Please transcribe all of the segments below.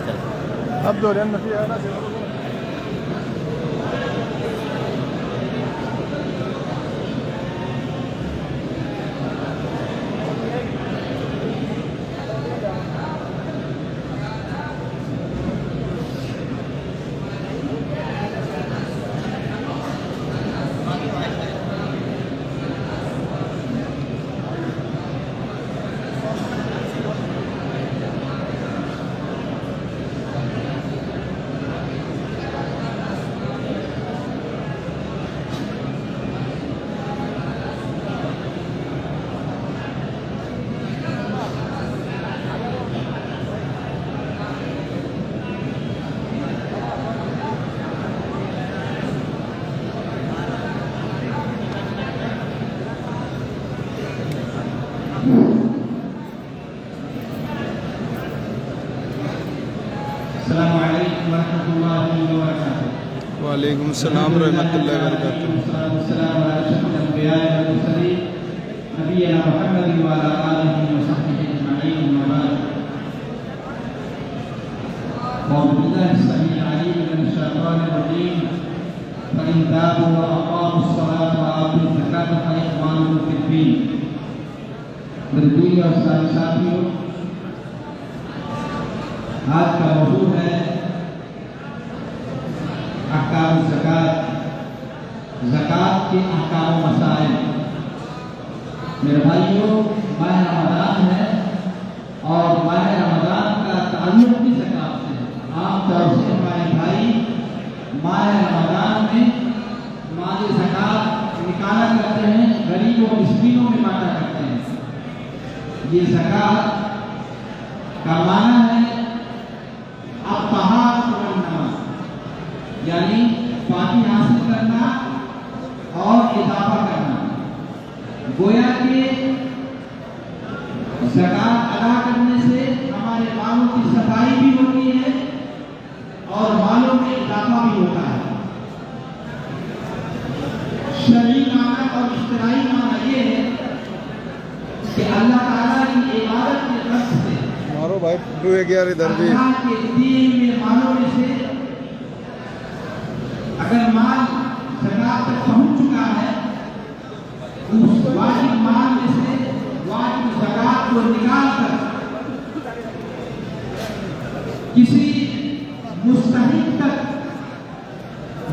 کریں. اب دوران نفی ہے نا. السلام علیکم ورحمۃ اللہ وبرکاتہ. وعلیکم السلام ورحمۃ اللہ وبرکاتہ. السلام علیکم الانبیاء والمرسلین نبینا محمد وعلی آلہ وصحبہ اجمعین اما بعد. اعوذ باللہ السمیع العلیم من الشیطان الرجیم. فإن تابوا وأقاموا الصلاة وآتوا الزکاة فإخوانكم في الدین. میرے دوست اور سارے ساتھیوں، آج کا موضوع ہے احکام زکوٰۃ، زکوٰۃ کے احکام و مسائل. میرے بھائیوں، ماہ رمضان ہے اور ماہ رمضان کا تعلق بھی زکوٰۃ سے ہے. عام طور سے ہمارے بھائی ماہ رمضان میں مال زکوٰۃ نکالا کرتے ہیں، غریبوں مسکینوں میں بانٹا کرتے ہیں. یہ زکوٰۃ کا معنی ہے الطہارۃ والنماء، یعنی پانی حاصل کرنا اور اضافہ کرنا. گویا کہ زکوٰۃ ادا کرنے سے ہمارے مالوں کی صفائی بھی ہوتی ہے اور مالوں میں اضافہ بھی ہوتا ہے. شرعی معنی اور اشتراعی معنی یہ ہے کہ اللہ تعالیٰ کی عبادت کے قصد سے مارو بھائی ڈوئے گیا ادھر بھی. اللہ کے دین میں مالوں میں سے اگر مال زکوٰۃ تک پہنچ چکا ہے، اس واجب مال میں سے واجب زکوٰۃ کو نکال کر کسی مستحق تک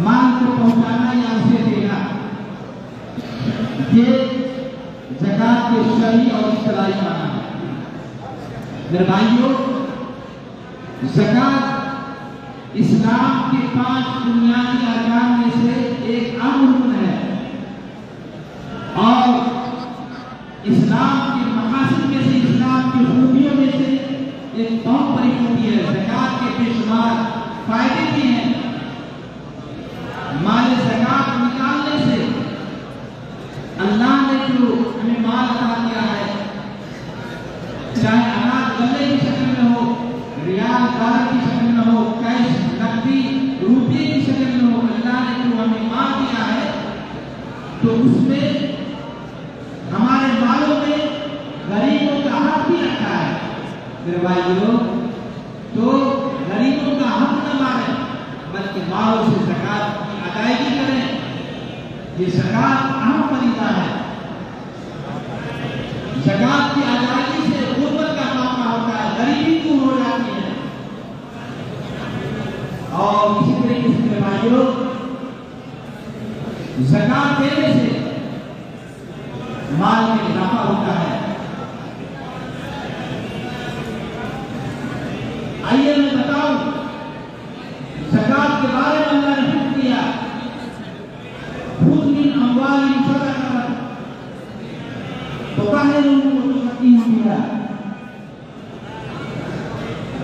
مال کو پہنچانا یا اسے دینا، یہ زکوٰۃ کے شرعی اور اشتراعی معنی ہے. میرے بھائیوں، زکوٰۃ اسلام کے 5 بنیادی ارکان میں سے ایک اہم رکن ہے اور اسلام کے مقاصد میں سے، اسلام کی خوبیوں میں سے ایک بہت بڑی خوبی ہے. زکوٰۃ کے بے شمار فائدے بھی ہیں. مال زکوٰۃ نکالنے سے اللہ نے جو ہمیں مال عطا کیا ہے، چاہے اناج غلے کی شکل میں ہو، ریال ڈالر کی شکل میں ہو، کیش نقدی روپے کی شکل میں ہو، اللہ نے جو ہمیں مال دیا ہے تو اس میں ہمارے مالوں میں غریبوں کا حق بھی رکھا ہے. میرے بھائیوں، تو غریبوں کا حق نہ ماریں بلکہ مالوں سے زکوٰۃ کی ادائیگی کریں. یہ زکوٰۃ اہم فریضہ ہے. زکوٰۃ کی ادائیگی سے غربت کا خاتمہ ہوتا ہے، غریبی دور ہو جاتی ہے. اور اسی طریقے سے میرے بھائیوں، زکوٰۃ دینے سے مال میں اضافہ ہوتا ہے. آئیے میں بتاؤں زکوٰۃ کے بارے میں اللہ نے حکم دیا، خذ من اموالہم صدقۃ تطہرہم وتزکیہم بہا،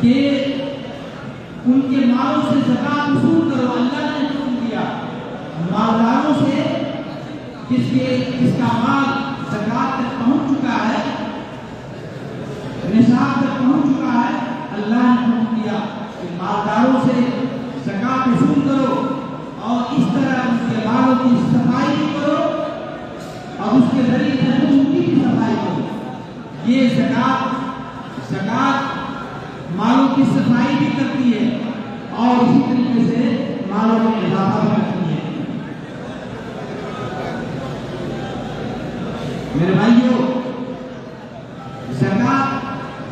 کہ ان کے مالوں سے زکوٰۃ وصول کرو. اللہ نے حکم دیا مالداروں سے، جس کا مال زکوٰۃ تک پہنچ چکا ہے، نصاب تک پہنچ چکا ہے، اللہ نے حکم دیا کہ مالداروں سے زکوٰۃ وصول کرو اور اس طرح ان کے مالوں کی صفائی بھی کرو اور اس کے ذریعے سے ان کی بھی صفائی کرو. یہ زکوٰۃ مالوں की सफाई भी करती है और इसी तरीके से मालों में इजाफा भी करती है। मेरे भाइयों, ज़कात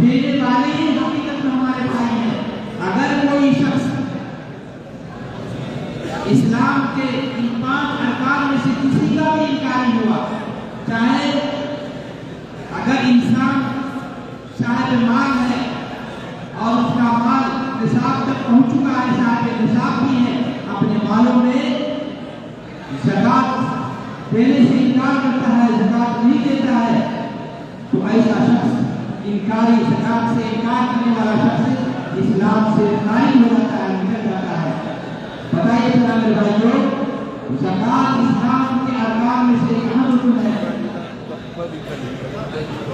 देने वाले ही हकीकत में हमारे भाई हैं। अगर कोई शख्स इस्लाम के इन 5 अरकान में से किसी का भी इनकार हुआ, चाहे अगर इंसान साहिब माल है और उसका माल निसाब तक पहुंच चुका है, साहिब निसाब भी है, अपने मालों में ज़कात देने से इनकार करता है, ज़कात नहीं देता है, तो ऐसा शख्स इनकारी, ज़कात से इनकार करने वाला शख्स इस्लाम से खारिज हो जाता है, निकल जाता है। बताइए जरा मेरे भाइयों, ज़कात इस्लाम के अरकान में से एक अहम रुकन है।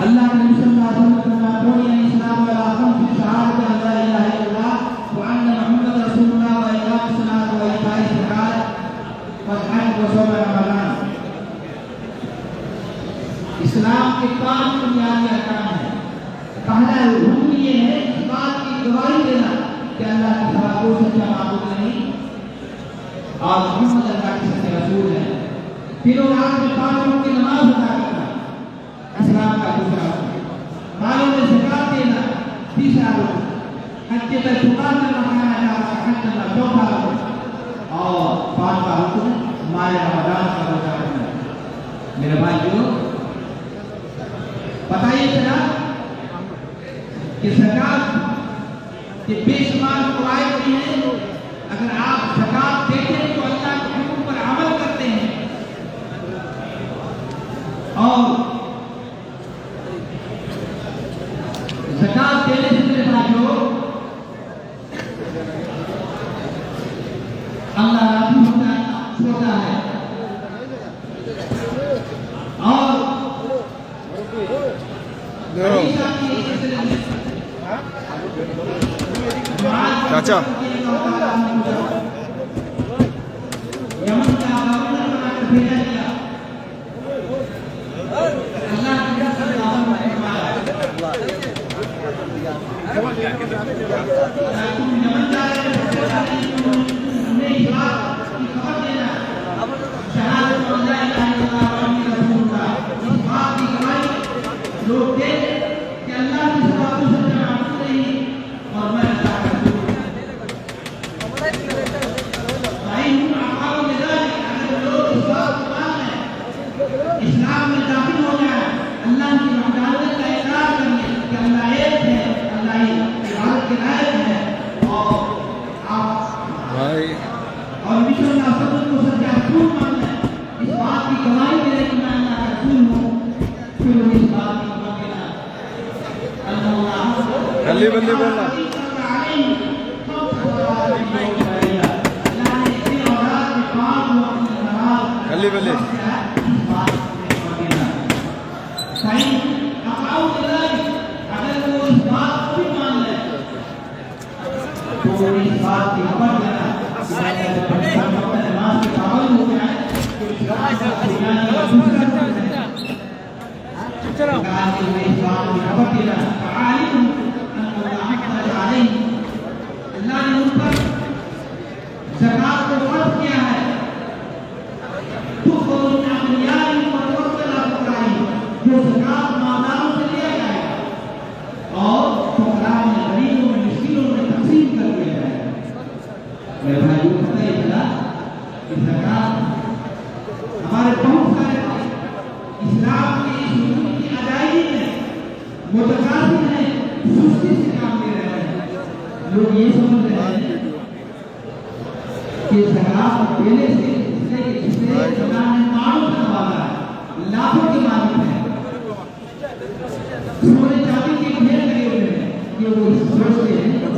अल्लाह के नबी सल्लल्लाहु अलैहि वसल्लम ने फरमाया, इस्लाम वाला खम्स शहादत अल्ला इलाहा इल्लल्लाह व अन्ना मुहम्मद रसूलुल्लाह व इकाम सलात व इताई ज़कात व हज व सौम रमज़ान। इस्लाम के 5 बुनियादी अरकान हैं। पहला रुकन ये है इस बात की गवाही देना कि अल्लाह के सिवा कोई सच्चा माबूद नहीं और मोहम्मद अल्लाह के सच्चे रसूल हैं। तीनों रात में 5 वक्त की नमाज अदा करना इस्लाम का दूसरा रुकन। मालों में ज़कात देना तीसरा रुकन। हज पर जुकात लगाना हज का चौथा रुकन और 5वां रुकन माह रमज़ान का रोजा रखना। मेरे भाइयों, बताइए जरा कि ज़कात के बेशुमार फ़वाइद भी हैं। अगर आप ज़कात देते हैं तो अल्लाह के हुक्म पर अमल करते हैं और ज़कात देने से मेरे भाइयों अल्लाह राज़ी होता है और चाचा यमन का गवर्नर बनाकर भेजा गया। अल्लाह के लोग थे कि अल्लाह की सिवा कोई सच्चा माबूद नहीं और मैं अल्लाह का रसूल हूं। भाई आकाओं में अगर लोग इस बात को मान लें, इस्लाम में दाखिल हो जाए, अल्लाह की वहदानियत का इकरार कर लें कि अल्लाह एक है, अल्लाह ही इबादत के लायक है और आप भाई और विश्व का सबूत को सच्चा रसूल मान लें, इस बात की गवाही दे कि मैं अल्लाह का रसूल हूं, फिर इस बात की गली बल्ली बोलना गली बल्ली अगर वो इस बात को भी मान ले तो इस बात की खबर देना नमाज के पाबंद हो जाए अल्लाह ने उन पर ज़कात को फर्ज किया है। जो ज़कात मालदारों से लिया जाएगा और फुकराओं में, गरीबों में, मिस्कीनों में तकसीम कर दिया जाएगा। मेरे भाइयों को पता ही चला कि ज़कात हमारे बहुत सारे इस्लाम के इस हुक्म की अदायगी में मुतकासिर हैं, सुस्ती से काम ले रहे हैं। लोग ये समझ रहे हैं कि ज़कात देने से जिससे अल्लाह ने मालों से नवाजा है, लाखों के मालिक हैं, सोने चांदी के ढेर लगे हुए हैं, कि वो सोचते हैं कि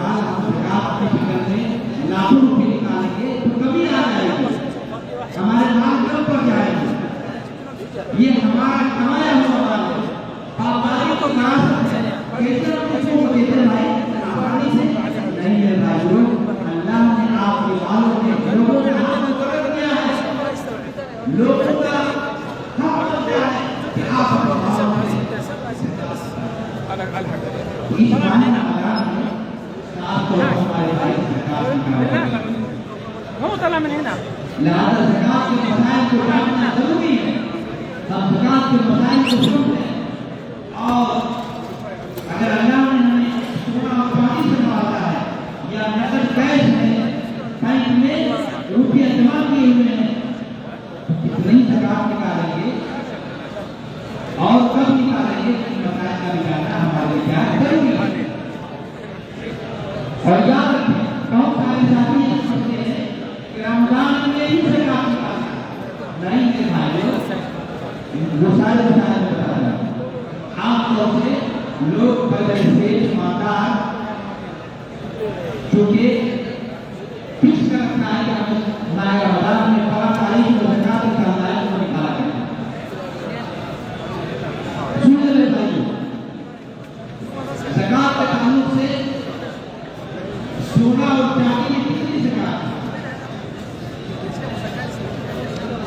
आज हम ज़कात की शक्ल में लाखों रुपये निकालेंगे तो कभी आ जाएगी, हमारे माल कब पड़ जाएंगे, ये हमारा कमाया हुआ माल है, पापारी को कहा सकते हैं, कैसे हम किसको देते हैं भाई, आसानी से नहीं है भाइयों। अल्लाह ने आपके मालों में लोगों के हाथ में कर दिया है, लोगों का हक बनता है कि आप अपने मालों में तो हमारे भाई ज़कात निकालें। هو طلع من هنا. لہذا ज़कात के मसाइल को जानना जरूरी है। हम ज़कात के मसाइल को सुन लें और अगर अल्लाह ने हमें सोना और चांदी से नवाजा है या नकद कैश में बैंक में रुपया जमा किए हुए हैं, इतनी ज़कात निकालेंगे और कब निकालेंगे इन मसाइल का भी जानना हमारे लिए क्या जरूरी है। और याद रखें, बहुत सारे साथी ये सोचते हैं कि रमजान में ही ज़कात निकालना नहीं है भाइयों, वो सारे मसाइल बता रहे हैं। आमतौर से लोग पहले से ईमानदार चूंकि फिक्स कर रखा है कि हमें हमारे रमजान में 5 तारीख को ज़कात निकालना है तो निकाला करें। सुन ले भाइयों, ज़कात के कानून से सोना और चांदी में कितनी ज़कात है,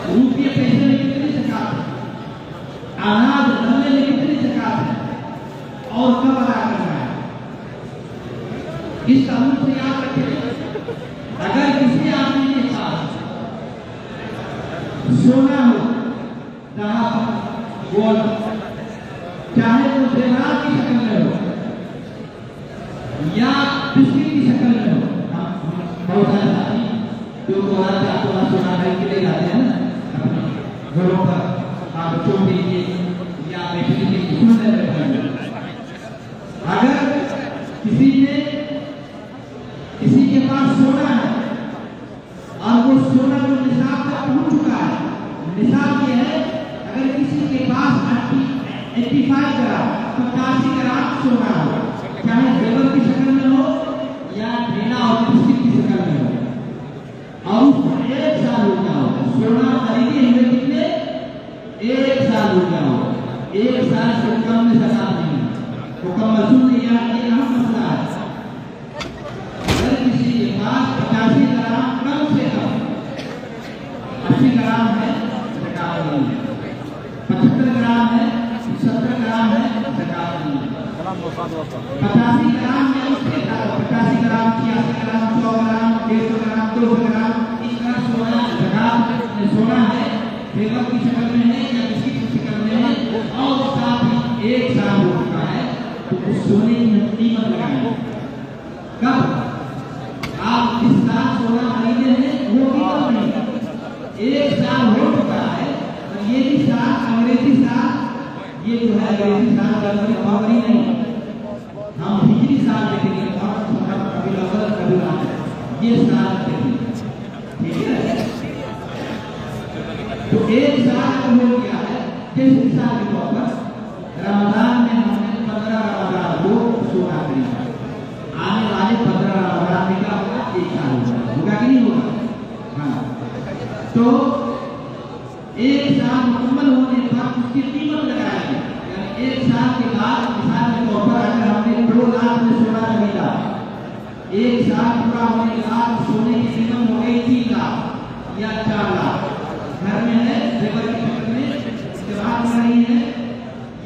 रुपये पैसे में कितनी ज़कात है, अनाज गन्ने में कितनी ज़कात है और कब अदा करना है, इस कानून से याद रखें। अगर किसी आदमी के पास सोना हो, गोल्ड, चाहे वो जेवरात की शक्ल में हो या बिस्किट की शक्ल में हो, बहुत सारे साथी जो थोड़ा सोना खरीद के ले जाते हैं ना अपने घरों पर, बच्चों के लिए या बेटे के लिए सुंदर लगता है। अगर किसी के पास सोना है और वो सोना जो निसाब तक पहुंच चुका है, निसाब ये है अगर किसी के पास 85 ग्राम 85 ग्राम सोना हो, चाहे जेवर की शक्ल में हो या ढेला और बिस्किट की शक्ल में हो, और उसको 1 साल हो गया हो, सोना खरीदे हुए कितने 1 साल हो गया हो, 1 साल से कम में ज़कात नहीं, हुक्म सुन लिया। ये अहम मसला है। अगर किसी के पास 85 ग्राम कम से कम 80 ग्राम है ज़कात नहीं है, 75 ग्राम है, 70 ग्राम है ज़कात नहीं है, 85 ग्राम में उसके 85 ग्राम 86 ग्राम 100 ग्राम 150 ग्राम 200 ग्राम इस तरह सोना ज़कात सोना है, जेवर की शक्ल में है या किसी की शक्ल में है और साथ ही 1 साल हो चुका है, तो उस सोने की कीमत लगाएंगे। कब आप जिस साल सोना खरीदे हैं वो कीमत नहीं, 1 साल हो चुका है और ये भी साल अंग्रेजी साल, ये जो है अंग्रेजी साल फरवरी नहीं, हम हिजरी साल देखेंगे, कभी अव्वल कभी आखिर, ये साल देखेंगे, ठीक है। तो 1 साल हो गया है, जिस साल के तौर पर रमजान में हमने 15 रमजान को सोना खरीदा, आने वाले 15 रमजान में क्या होगा, 1 साल होगा कि नहीं होगा? हाँ, तो 1 साल मुकम्मल होने पर उसकी कीमत लगाएंगे, यानी 1 साल के बाद मिसाल के तौर पर अगर हमने 2 लाख में सोना खरीदा, 1 साल पूरा होने के बाद सोने की कीमत हो गई 3 लाख या 4 लाख, घर में है जेवर की शक्ल में इस्तेमाल कर रही है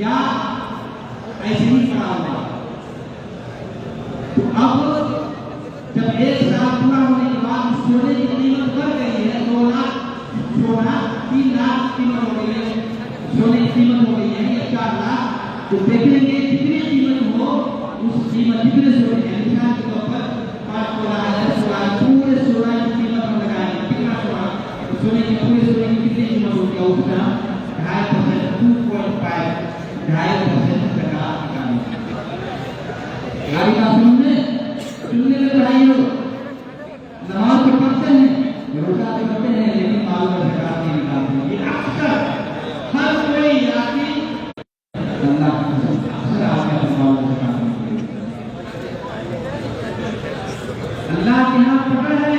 या ऐसे ही पड़ा हुआ। तो अब जब 1 साल पूरा होने के बाद सोने की कीमत बढ़ गई है, 2 लाख सोना 3 लाख कीमत हो गई है, सोने की कीमत हो गई है या 4 लाख, तो देखेंगे कितनी कीमत हो, उस कीमत कितने सोने के मिसाल के तौर पर 5 तोला है, 16 पूरे 16 की कीमत हम लगाएंगे, कितना सोना सोने की पूरे सोने की कितनी कीमत होगी, उसका 2.5% 2.5% ज़कात निकालेंगे। हमारी बात सुनने में भाइयों, नमाज तो पढ़ते हैं, रोज़ा तो करते हैं, लेकिन माल में ज़कात नहीं निकालते। ये अक्सर हर कोई आदमी अल्लाह अक्सर आदमी माल में ज़कात नहीं देता। अल्लाह के यहाँ पकड़ है